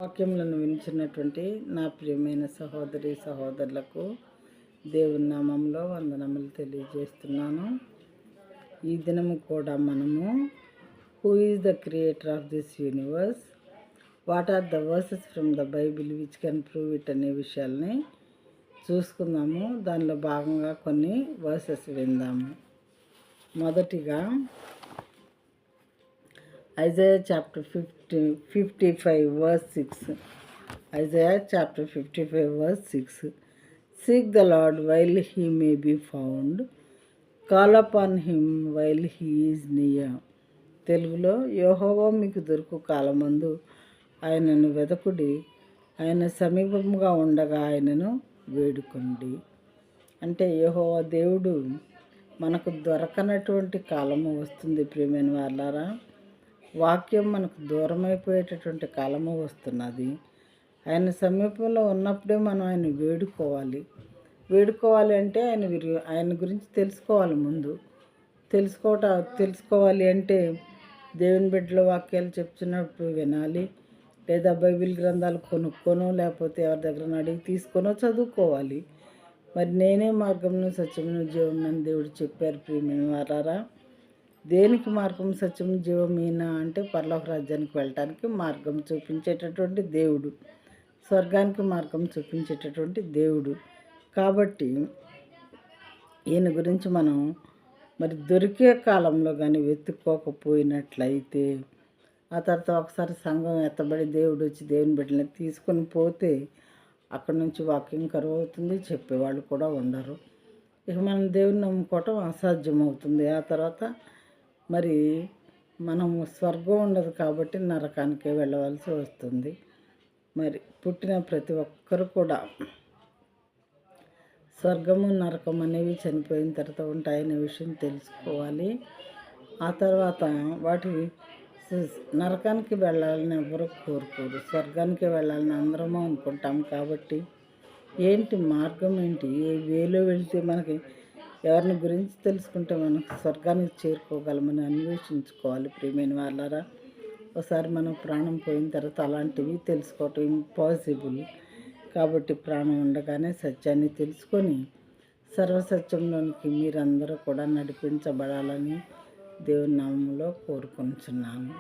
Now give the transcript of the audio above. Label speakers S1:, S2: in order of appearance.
S1: వాక్యములను వినిచినటువంటి నా ప్రియమైన సహోదరి సహోదరులకు దేవుని నామంలో వందనములు తెలియజేస్తున్నాను. ఈ దినము కూడా మనము who is the creator of this universe, what are the verses from the Bible which can prove it అనే విషయాల్ని చూసుకుందాము. దానిలో భాగంగా కొన్ని వర్సెస్ విందాము. మొదటిగా Isaiah chapter 55 verse 6. Isaiah chapter 55 verse 6. Seek the Lord while he may be found. Call upon him while he is near. తెలుగులో యెహోవా మీకు దొరుకు కాలమందు ఆయనను వెదకుడి, ఆయన సమీపముగా ఉండగా ఆయనను వేడుకోండి. అంటే యెహోవా దేవుడు మనకు దొరకనటువంటి కాలము వస్తుంది. ప్రియమైన వాళ్ళారా, వాక్యం మనకు దూరమైపోయేటటువంటి కాలము వస్తున్నది. ఆయన సమీపంలో ఉన్నప్పుడే మనం ఆయన వేడుకోవాలి అంటే ఆయన గురించి తెలుసుకోవాలి. ముందు తెలుసుకోవాలి అంటే దేవుని బిడ్డల వాక్యాలు చెప్తున్నప్పుడు వినాలి, లేదా బైబిల్ గ్రంథాలు కొనుక్కోనో లేకపోతే ఎవరి దగ్గర అడిగి తీసుకొనో చదువుకోవాలి. మరి నేనే మార్గమును సత్యమును జీవం అని దేవుడు చెప్పారు. ప్రియమైన వారారా, దేనికి మార్గం సత్యం జీవమీనా అంటే పరలోక రాజ్యానికి వెళ్ళటానికి మార్గం చూపించేటటువంటి దేవుడు, స్వర్గానికి మార్గం చూపించేటటువంటి దేవుడు. కాబట్టి ఈయన గురించి మనం మరి దొరికే కాలంలో కానీ వెతుక్కోకపోయినట్లయితే, ఆ తర్వాత ఒకసారి సంఘం ఎత్తబడి దేవుడు వచ్చి దేవుని బిడ్డలని తీసుకొని పోతే అక్కడి నుంచి వాక్యం కరువు అవుతుంది, చెప్పేవాళ్ళు కూడా ఉండరు. ఇక మనం దేవుని నమ్ముకోవటం అసాధ్యం అవుతుంది. ఆ తర్వాత మరి మనము స్వర్గం ఉండదు కాబట్టి నరకానికే వెళ్ళవలసి వస్తుంది. మరి పుట్టిన ప్రతి ఒక్కరు కూడా స్వర్గము నరకం అనేవి చనిపోయిన తర్వాత ఉంటాయనే విషయం తెలుసుకోవాలి. ఆ తర్వాత వాటి నరకానికి వెళ్ళాలని ఎవరు కోరుకోరు, స్వర్గానికి వెళ్ళాలని అందరము అనుకుంటాం. కాబట్టి ఏంటి మార్గం, ఏంటి ఏ వేలో వెళ్తే మనకి ఎవరిని గురించి తెలుసుకుంటే మనకు స్వర్గానికి చేరుకోగలమని అన్వేషించుకోవాలి. ప్రియమైన వాళ్ళారా, ఒకసారి మనం ప్రాణం పోయిన తర్వాత అలాంటివి తెలుసుకోవటం ఇంపాసిబుల్. కాబట్టి ప్రాణం ఉండగానే సత్యాన్ని తెలుసుకొని సర్వసత్యంలోనికి మీరందరూ కూడా నడిపించబడాలని దేవుని నామములో కోరుకుంటున్నాను.